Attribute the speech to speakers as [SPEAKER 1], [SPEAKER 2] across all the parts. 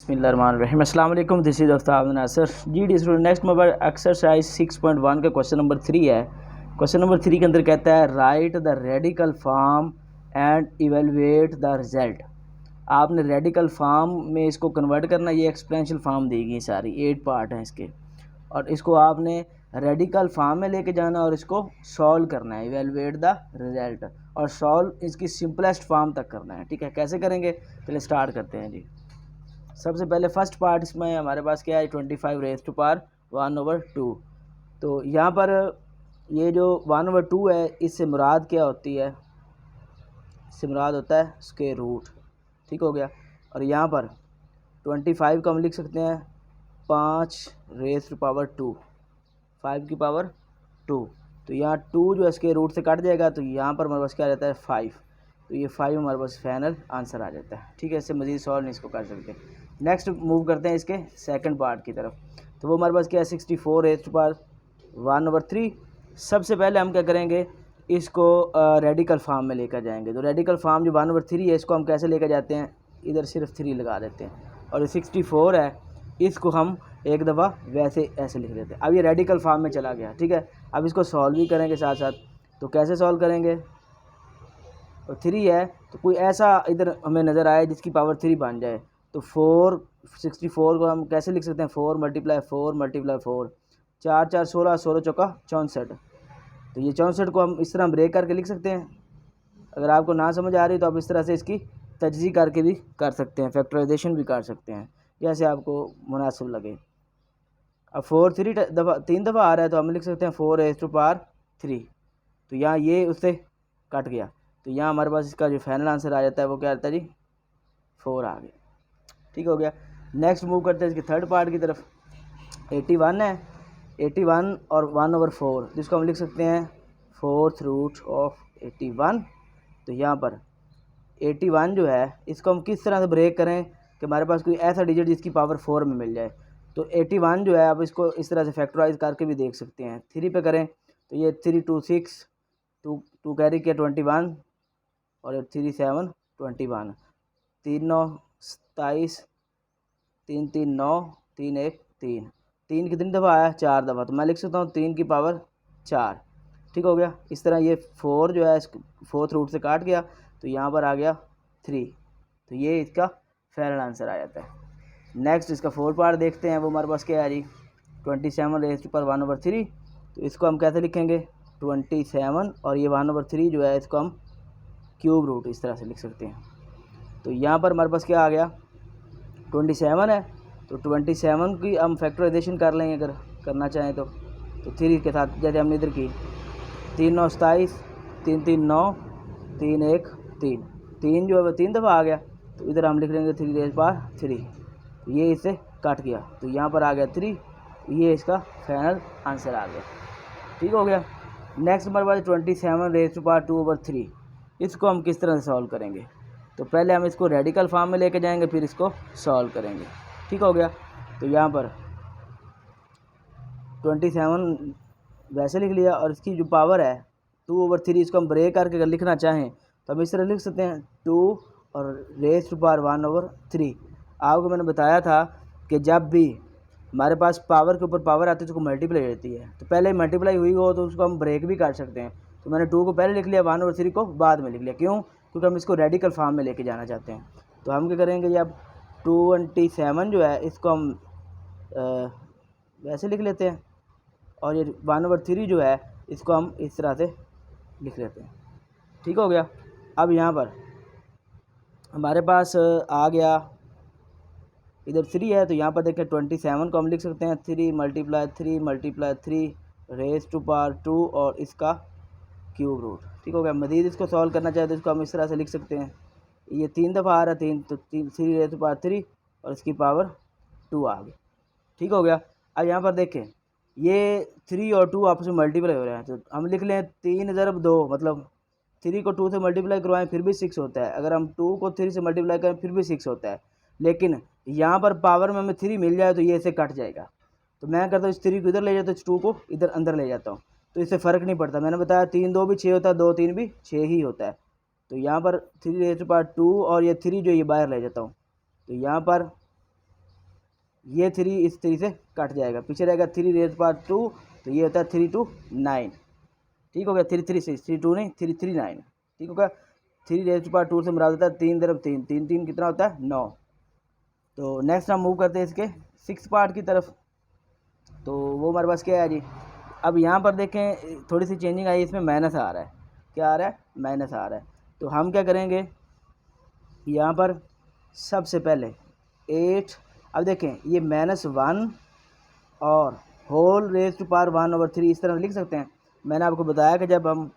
[SPEAKER 1] बिस्मिल्लाहिर्रहमानिर्रहीम। अस्सलाम वालेकुम, this is Aftab Nasir ji the student. Next mobile exercise 6.1 का क्वेश्चन नंबर 3 है। क्वेश्चन नंबर 3 के अंदर कहता है right the radical form and evaluate the result. आपने रेडिकल फॉर्म में इसको कन्वर्ट करना, ये एक्सपोनेंशियल फॉर्म दी गई सारी 8 पार्ट हैं इसके, और इसको आपने रेडिकल फॉर्म में लेके जाना और इसको सॉल्व करना है, इवेलुएट द रिजल्ट, और सॉल्व इसकी सिंपलेस्ट फॉर्म तक करना है। ठीक है, कैसे करेंगे पहले स्टार्ट करते हैं जी। सबसे पहले फर्स्ट पार्ट इसमें हमारे पास क्या है, 25 रेज़ टू पावर 1/2। तो यहाँ पर ये जो 1/2 है, इससे मुराद क्या होती है, इससे मुराद होता है स्क्वायर रूट। ठीक हो गया। और यहाँ पर 25 को हम लिख सकते हैं 5 रेज़ टू पावर 2, 5 की पावर 2। तो यहाँ 2 जो है स्क्वायर रूट से कट जाएगा, तो यहाँ पर हमारे पास क्या आ जाता है 5। तो ये 5 हमारे पास फाइनल आंसर आ जाता है। ठीक है, इससे मज़ीद सॉल्व नहीं इसको कर सकते। नेक्स्ट मूव करते हैं इसके सेकंड पार्ट की तरफ। तो वो हमारे पास क्या है 64 रेज़ टू पावर 1/3। सबसे पहले हम क्या करेंगे, इसको रेडिकल फॉर्म में लेकर जाएंगे। तो रेडिकल फॉर्म जो 1/3 है, इसको हम कैसे लेकर जाते हैं, इधर सिर्फ 3 लगा देते हैं, और 64 है इसको हम एक दफ़ा वैसे ऐसे लिख देते हैं। अब ये रेडिकल फॉर्म में चला गया। ठीक है, अब इसको सॉल्व भी करेंगे साथ साथ। तो कैसे सॉल्व करेंगे, और 3 है तो कोई ऐसा इधर हमें नज़र आए जिसकी पावर 3 बन जाए। तो 64 को हम कैसे लिख सकते हैं, 4 × 4 × 4, 4 4 16, 16 चौका 64। तो ये 64 को हम इस तरह ब्रेक करके लिख सकते हैं। अगर आपको ना समझ आ रही तो आप इस तरह से इसकी तजज़ी करके भी कर सकते हैं, फैक्टराइजेशन भी कर सकते हैं, जैसे आपको मुनासिब लगे। अब 4 3 दफ़ा आ रहा है, तो हम लिख सकते हैं 4 रेज़ टू पावर 3। तो यहाँ ये उससे कट गया, तो यहाँ हमारे पास इसका जो फाइनल आंसर आ जाता है वो क्या आता है जी, 4 आ गया। ठीक हो गया। नेक्स्ट मूव करते हैं इसके थर्ड पार्ट की तरफ। 81 है, 81 और 1/4, जिसको हम लिख सकते हैं 4th रूट ऑफ 81। तो यहाँ पर 81 जो है इसको हम किस तरह से ब्रेक करें कि हमारे पास कोई ऐसा डिजिट जिसकी पावर 4 में मिल जाए। तो 81 जो है आप इसको इस तरह से फैक्टराइज करके भी देख सकते हैं। 3 पे करें तो ये 3 2 6, 2 कैरी किया 21, और 3 7 21, 3 9 27, 3 3 9, 3 1 3, 3 कितनी दफ़ा आया, 4 दफ़ा। तो मैं लिख सकता हूँ 3 की पावर 4। ठीक हो गया। इस तरह ये 4 जो है 4th रूट से काट गया, तो यहाँ पर आ गया 3। तो ये इसका फाइनल आंसर आ जाता है। नेक्स्ट इसका 4 पार्ट देखते हैं। वो हमारे पास क्या है जी, 27 रेज़ टू पावर 1/3। तो इसको हम कैसे लिखेंगे, 27, और ये 1/3 जो है इसको हम क्यूब रूट इस तरह से लिख सकते हैं। तो यहाँ पर हमारे पास क्या आ गया, 27 है, तो 27 की हम फैक्टराइजेशन कर लेंगे अगर करना चाहें तो 3 के साथ, जैसे हमने इधर की 3 9 27, 3 3 9, 3 1 3, 3 जो है 3 दफ़ा आ गया, तो इधर हम लिख लेंगे 3 रेज़ पावर 3। तो ये इससे कट गया, तो यहाँ पर आ गया 3। ये इसका फाइनल आंसर आ गया। ठीक हो गया। नेक्स्ट हमारे पास 27 रेज़ टू पावर 2/3। इसको हम किस तरह से सॉल्व करेंगे, तो पहले हम इसको रेडिकल फॉर्म में लेके जाएंगे, फिर इसको सॉल्व करेंगे। ठीक हो गया। तो यहाँ पर 27 वैसे लिख लिया, और इसकी जो पावर है 2/3, इसको हम ब्रेक करके अगर लिखना चाहें तो हम इस तरह लिख सकते हैं 2 और रेज़ टू पावर 1/3। आपको मैंने बताया था कि जब भी हमारे पास पावर के ऊपर पावर आती है तो उसको मल्टीप्लाई रहती है, तो पहले मल्टीप्लाई हुई हो तो उसको हम ब्रेक भी कर सकते हैं। तो मैंने 2 को पहले लिख लिया, 1/3 को बाद में लिख लिया। क्यों, क्योंकि हम इसको रेडिकल फॉर्म में लेके जाना चाहते हैं। तो हम क्या करेंगे, जब 27 जो है इसको हम वैसे लिख लेते हैं, और ये 1/3 जो है इसको हम इस तरह से लिख लेते हैं। ठीक हो गया। अब यहाँ पर हमारे पास आ गया, इधर 3 है, तो यहाँ पर देखें 27 को हम लिख सकते हैं 3 × 3 रेज़ टू पावर 2 और इसका क्यूब रूट। ठीक हो गया। मज़ीद इसको सॉल्व करना चाहे तो इसको हम इस तरह से लिख सकते हैं, ये 3 दफ़ा आ रहा है 3, तो 3 रेज़ टू पावर 3 और इसकी पावर 2 आ गई। ठीक हो गया। अब यहाँ पर देखें ये 3 और 2 आपस में मल्टीप्लाई हो रहे हैं, तो हम लिख लें 3 × 2, मतलब 3 को 2 से मल्टीप्लाई करवाएं फिर भी 6 होता है। अगर हम 2 को 3 से मल्टीप्लाई करें फिर भी 6 होता है। लेकिन यहाँ पर पावर में हमें 3 मिल जाए तो ये इसे कट जाएगा। तो मैं करता हूँ इस 3 को इधर ले जाता हूँ, 2 को इधर अंदर ले जाता हूँ, तो इससे फ़र्क नहीं पड़ता। मैंने बताया 3 2 भी 6 होता है, 2 3 भी 6 ही होता है। तो यहाँ पर 3 रेज़ टू पावर 2 और ये 3 जो ये बाहर ले जाता हूँ, तो यहाँ पर ये 3 इस 3 से कट जाएगा, पीछे रहेगा 3 रेज पावर 2, तो ये होता है 3 2 9। ठीक हो गया, 3 3 6 3 2 नहीं 3 3 9। ठीक होगा, 3 रेज पावर 2 से मुराद होता है 3 दरब 3, 3 3 कितना होता है 9। तो नेक्स्ट हम मूव करते हैं इसके 6 पार्ट की तरफ। तो वो हमारे पास क्या है जी, अब यहाँ पर देखें थोड़ी सी चेंजिंग आई, इसमें माइनस आ रहा है। क्या आ रहा है? माइनस आ रहा है। तो हम क्या करेंगे, यहाँ पर सबसे पहले 8, अब देखें ये -1 और होल रेज टू पावर 1/3 इस तरह लिख सकते हैं। मैंने आपको बताया कि जब हम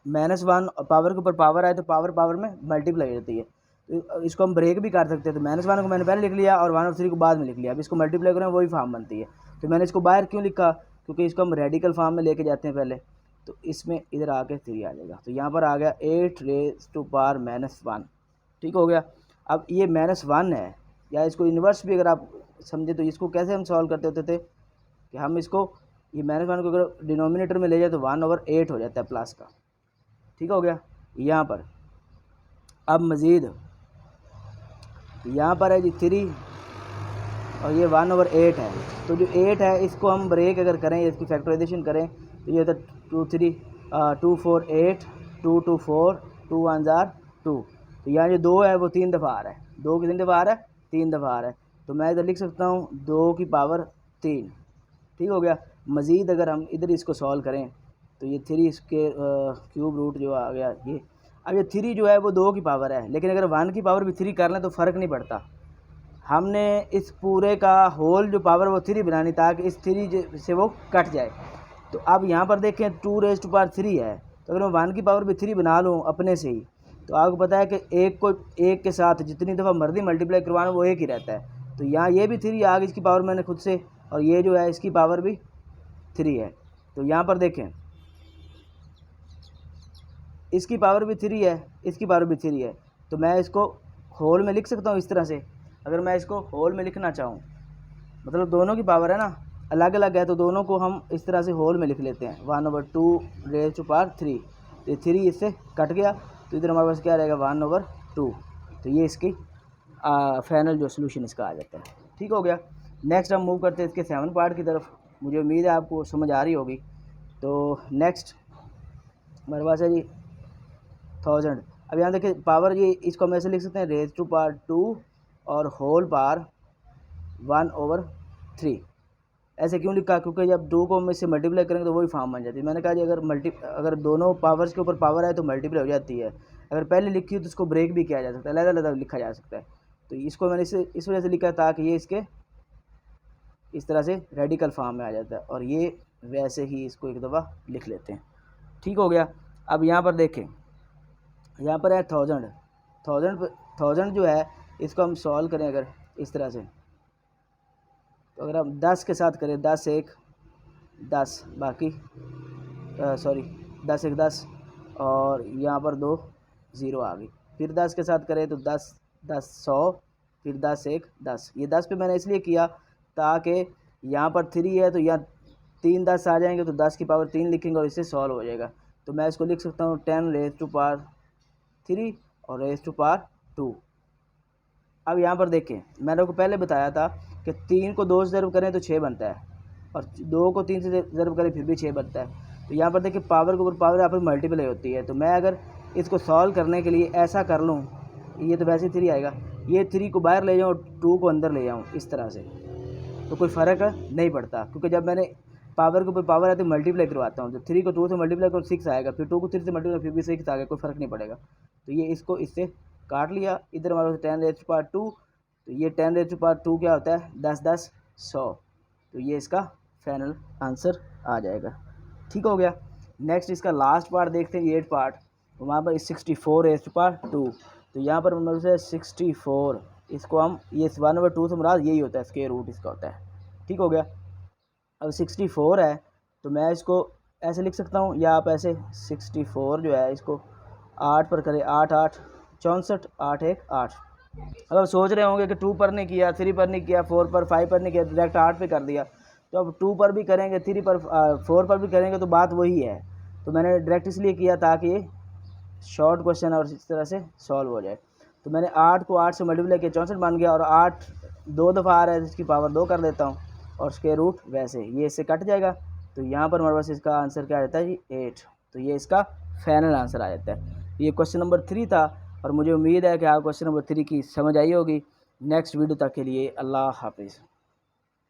[SPEAKER 1] -1 पावर के ऊपर पावर आए तो पावर पावर में मल्टीप्लाई होती है, तो इसको हम ब्रेक भी कर सकते हैं। तो -1 को मैंने पहले लिख लिया और 1/3 को बाद में लिख लिया। अब इसको मल्टीप्लाई करें वही फॉर्म बनती है। तो मैंने इसको बाहर क्यों लिखा, क्योंकि इसको हम रेडिकल फॉर्म में लेके जाते हैं पहले, तो इसमें इधर आके 3 आ जाएगा। तो यहाँ पर आ गया 8 रेज टू पावर -1। ठीक हो गया। अब ये -1 है, या इसको इन्वर्स भी अगर आप समझे तो इसको कैसे हम सॉल्व करते होते थे कि हम इसको ये -1 को अगर डिनोमिनेटर में ले जाए तो 1/8 हो जाता है प्लस का। ठीक हो गया। यहाँ पर अब मज़ीद यहाँ पर है जी 3 और ये 1/8 है। तो जो 8 है इसको हम ब्रेक अगर करें, इसकी फैक्टराइजेशन करें तो ये होता है 2 3 2 4 8 2 2 4 2 1 जार 2। तो यहाँ जो 2 है वो 3 दफ़ा आ रहा है। 2 कितनी दफ़ा आ रहा है? 3 दफ़ा आ रहा है। तो मैं इधर लिख सकता हूँ 2 की पावर 3। ठीक हो गया। मज़ीद अगर हम इधर इसको सॉल्व करें तो ये 3 इसके क्यूब रूट जो आ गया ये। अब ये 3 जो है वो 2 की पावर है, लेकिन अगर 1 की पावर भी 3 कर लें तो फ़र्क नहीं पड़ता। हमने इस पूरे का होल जो पावर वो 3 बनानी ताकि इस 3 से वो कट जाए। तो अब यहाँ पर देखें 2 रेज टू पावर 3 है, तो अगर मैं 1 की पावर भी 3 बना लूँ अपने से ही, तो आपको पता है कि एक के साथ जितनी दफ़ा मर्जी मल्टीप्लाई करवाना वो एक ही रहता है। तो यहाँ ये भी 3 आ गई इसकी पावर मैंने खुद से, और ये जो है इसकी पावर भी 3 है। तो यहाँ पर देखें इसकी पावर भी 3 है, इसकी पावर भी 3 है। तो मैं इसको होल में लिख सकता हूँ इस तरह से। अगर मैं इसको होल में लिखना चाहूँ, मतलब दोनों की पावर है ना अलग अलग है, तो दोनों को हम इस तरह से होल में लिख लेते हैं 1/2 रेज टू पावर 3। तो 3 इससे कट गया, तो इधर हमारे पास क्या रहेगा 1/2। तो ये इसकी फाइनल जो सोल्यूशन इसका आ जाता है। ठीक हो गया। नेक्स्ट हम मूव करते हैं इसके 7 पार्ट की तरफ। मुझे उम्मीद है आपको समझ आ रही होगी। तो नेक्स्ट हमारे पास है जी 1000। अब यहाँ देखिए पावर ये इसको हम ऐसे लिख सकते हैं रेज टू पावर 2 और होल पावर 1/3। ऐसे क्यों लिखा? क्योंकि जब 2 को हम इससे मल्टीप्लाई करेंगे तो वही फॉर्म बन जाती है। मैंने कहा जी अगर दोनों पावर्स के ऊपर पावर आए तो मल्टीप्लाई हो जाती है। अगर पहले लिखी हो तो इसको ब्रेक भी किया जा सकता है, अलग-अलग लिखा जा सकता है। तो इसको मैंने इस वजह से लिखा ताकि ये इसके इस तरह से रेडिकल फॉर्म में आ जाता है, और ये वैसे ही इसको एक दफ़ा लिख लेते हैं। ठीक हो गया। अब यहाँ पर देखें, यहाँ पर है 1000 जो है इसको हम सॉल्व करें अगर इस तरह से, तो अगर हम 10 के साथ करें 10 1 10 बाकी 10 1 10 और यहाँ पर 2 0 आ गई। फिर 10 के साथ करें तो 10 10 100, फिर 10 1 10। ये 10 पे मैंने इसलिए किया ताकि यहाँ पर 3 है तो यहाँ 3 10 आ जाएंगे, तो 10 की पावर 3 लिखेंगे और इससे सॉल्व हो जाएगा। तो मैं इसको लिख सकता हूँ 10 रेज टू पावर 3 और रेज टू पावर 2। अब यहाँ पर देखें मैंने आपको पहले बताया था कि 3 को 2 से ज़रब करें तो 6 बनता है, और 2 को 3 से ज़रब करें फिर भी 6 बनता है। तो यहाँ पर देखिए पावर के ऊपर पावर यहाँ पर मल्टीप्लाई होती है। तो मैं अगर इसको सॉल्व करने के लिए ऐसा कर लूँ, ये तो वैसे 3 आएगा, ये 3 को बाहर ले जाऊँ और 2 को अंदर ले जाऊँ इस तरह से, तो कोई फ़र्क नहीं पड़ता। क्योंकि जब मैंने पावर के ऊपर पावर आती है मल्टीप्लाई करवाता हूँ, जब 3 को 2 से मल्टीप्लाई करो 6 आएगा, फिर 2 को 3 से मल्टीप्लाई फिर भी 6 आएगा, कोई फ़र्क नहीं पड़ेगा। तो ये इसको इससे काट लिया। इधर हमारे पास 10 रेज टू पावर 2, तो ये 10 रेज टू पावर 2 क्या होता है 10 10 100। तो ये इसका फाइनल आंसर आ जाएगा। ठीक हो गया। नेक्स्ट इसका लास्ट पार्ट देखते हैं 8 पार्ट। तो वहाँ पर 64 रेज टू पावर 2। तो यहाँ पर मतलब से 64, इसको हम ये 1/2 से मुराद यही होता है, स्क्वायर रूट इसका होता है। ठीक हो गया। अब 64 है तो मैं इसको ऐसे लिख सकता हूँ, या आप ऐसे 64 जो है इसको 8 पर करें 8 8 64 8 1 8। अब आप सोच रहे होंगे कि 2 पर नहीं किया, 3 पर नहीं किया, 4 पर 5 पर नहीं किया, डायरेक्ट 8 पे कर दिया। तो अब 2 पर भी करेंगे, 3 पर 4 पर भी करेंगे तो बात वही है। तो मैंने डायरेक्ट इसलिए किया ताकि शॉर्ट क्वेश्चन और इस तरह से सॉल्व हो जाए। तो मैंने 8 को 8 से मल्टीप्लाई किया 64 बन गया, और 8 2 दफ़ा आ रहा है, इसकी पावर 2 कर देता हूँ और स्क्वायर रूट वैसे ये इससे कट जाएगा। तो यहाँ पर हमारे पास इसका आंसर क्या आ जाता है जी 8। तो ये इसका फाइनल आंसर आ जाता है। ये क्वेश्चन नंबर 3 था और मुझे उम्मीद है कि आप क्वेश्चन नंबर 3 की समझ आई होगी। नेक्स्ट वीडियो तक के लिए अल्लाह हाफिज़।